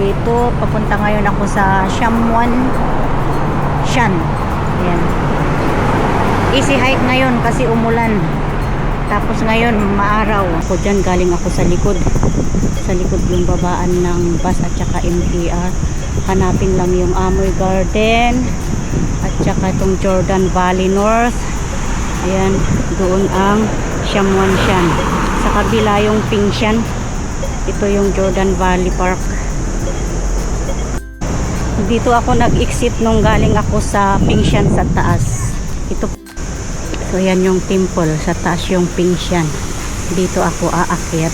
dito. Papunta ngayon ako sa Shamwan Shan. Ayan. Easy hike ngayon kasi umulan. Tapos ngayon maaraw. Ako dyan, galing ako sa likod. Sa likod yung babaan ng bus at saka MTR. Hanapin lang yung Amoy Garden at saka itong Jordan Valley North. Ayan, doon ang Shamwan Shan. Sa kabila yung Pingshan. Ito yung Jordan Valley Park. Dito ako nag-exit nung galing ako sa Pingshan sa taas. Ito. So yan yung temple, sa taas yung Pingshan. Dito ako aakyat.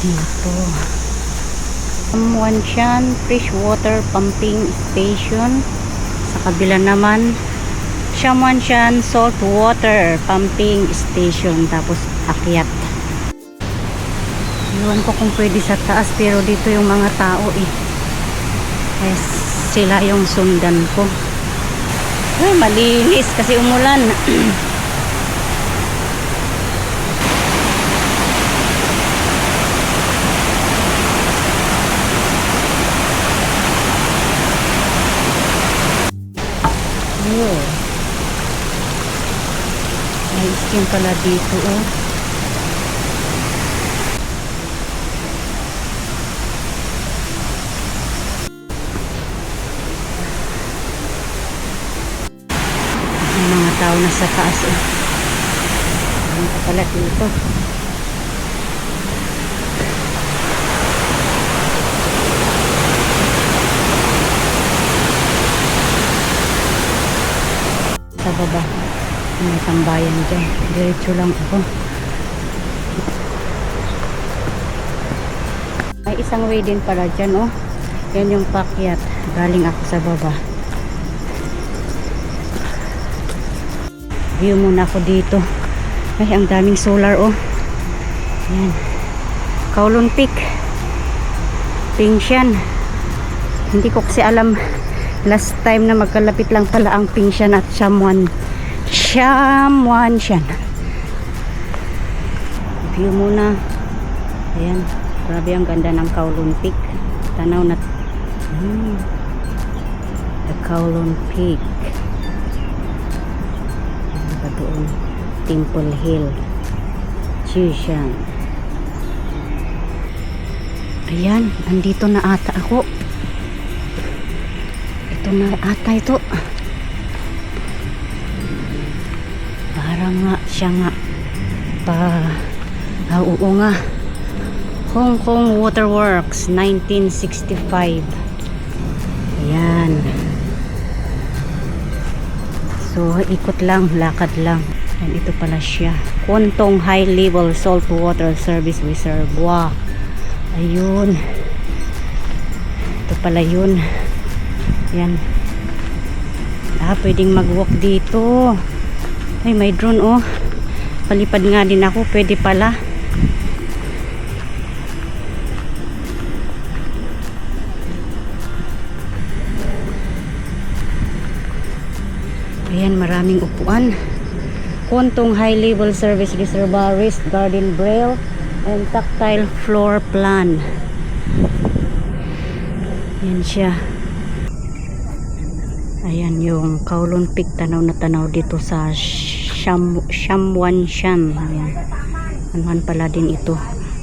Dito. Shamwan Shan Freshwater Pumping Station. Sa kabila naman, Shamwan Shan Saltwater Pumping Station. Tapos akyat. Iwan ko kung pwede sa taas, pero dito yung mga tao eh. Yes, sila yung sundan ko. Ay, malinis kasi umulan. Oh. May skin pala dito oh. Mga tao na sa taas eh. Ano pa pala dito? Sa baba may tambayan dyan. Diretso lang ako. May isang way din pala dyan oh. Yan yung pakyat. Galing ako sa baba. View muna ako dito. Ay, ang daming solar oh. Yan. Kowloon Peak. Pingshan. Hindi ko kasi alam last time na magkalapit lang pala ang Pingshan at Shamwan Shan. View muna. Ayan. Grabe ang ganda ng Kowloon Peak. Tanaw na. The Kowloon Peak. Doon Temple Hill Chishan. Ayan, andito na ata ako. Ito na ata ito. Parang nga siya nga oo nga, Hong Kong Waterworks 1965. Ayan. So, ikot lang, lakad lang. And ito pala siya. Kwantong High Level Saltwater Service Reservoir. Ayun. Ito pala yun. Yan. Pwedeng mag-walk dito. Ay, may drone oh. Palipad nga din ako. Pwede pala. Ayan, maraming upuan. Kwantong High Level Service Reservoir, Wrist Garden Braille, and Tactile Floor Plan. Ayan siya. Ayan yung Kowloon Peak. Tanaw na tanaw dito sa Shamwan Shan. Ayan. Anuhan pala din ito.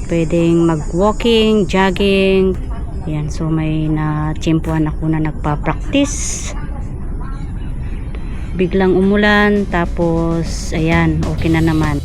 Pwedeng mag-walking, jogging. Ayan, so may na-tsimpuan ako na nagpa-practice. Biglang umulan, tapos ayan, okay na naman.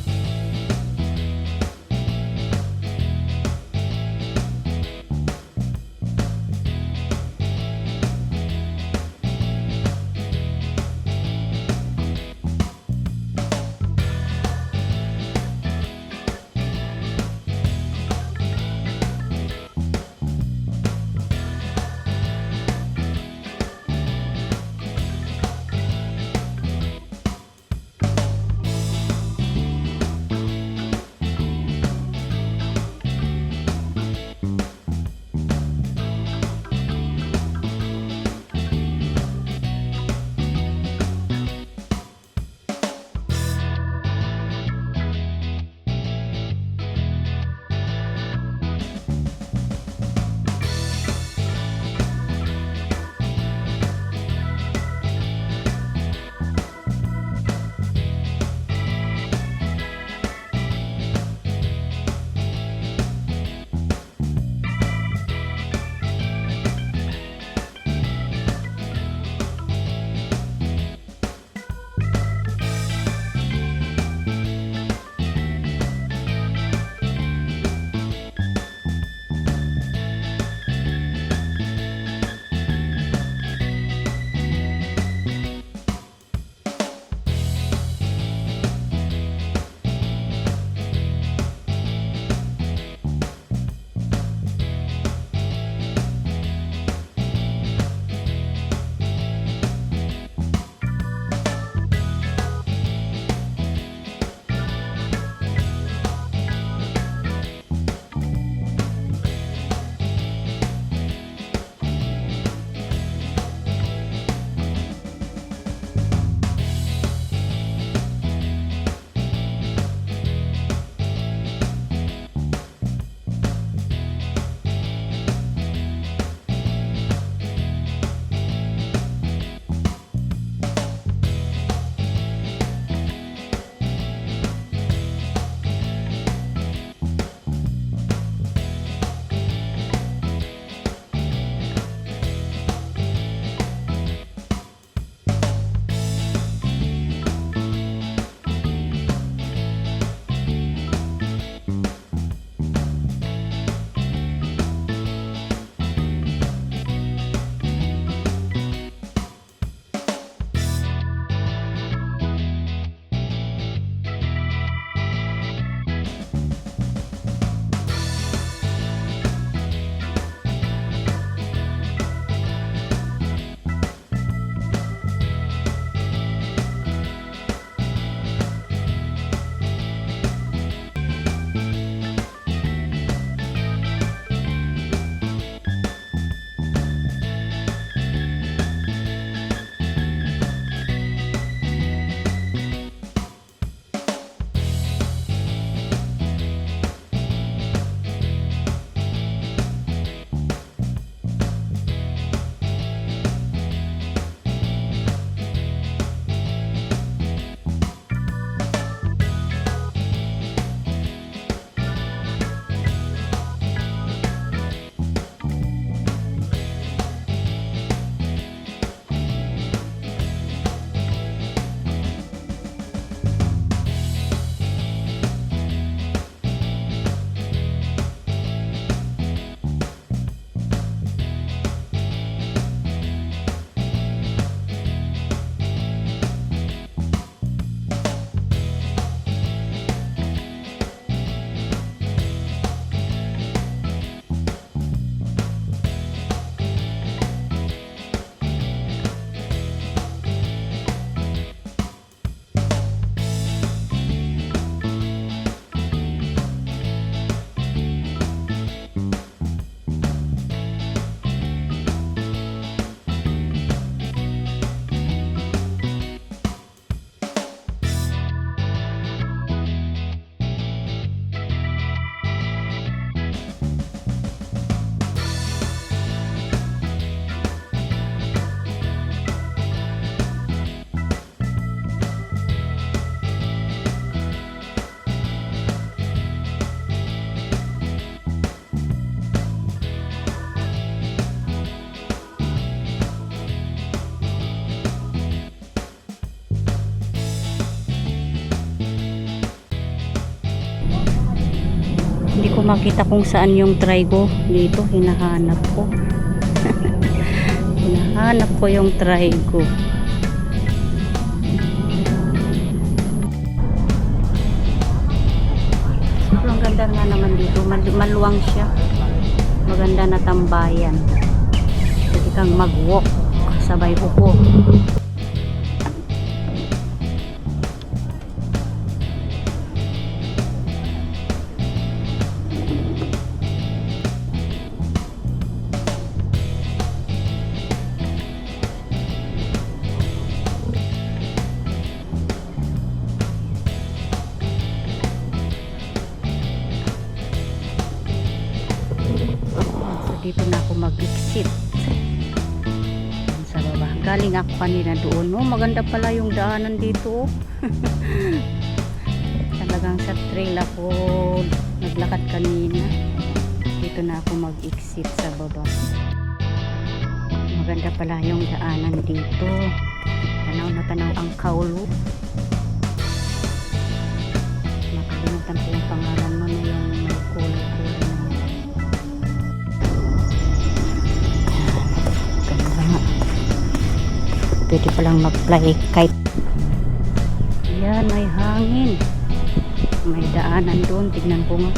makita kung saan yung trigo dito. Hinahanap ko. Hinahanap ko yung trigo. So, ang ganda nga naman dito. Maluwang siya. Maganda na tambayan. Pwede kang mag-walk sabay upo. Dito na ako mag-exit sa baba. Galing ako kanina doon. Oh, maganda pala yung daanan dito. Talagang sa trail ako naglakad kanina. Dito na ako mag-exit sa baba. Maganda pala yung daanan dito. Tanaw na tanaw ang Kaulu. Nakalimutan ko yung pangalan mo na yung may kulay-kulay. Pwede palang mag-fly kite. Yan, may hangin. May daanan doon. Tignan ko nga.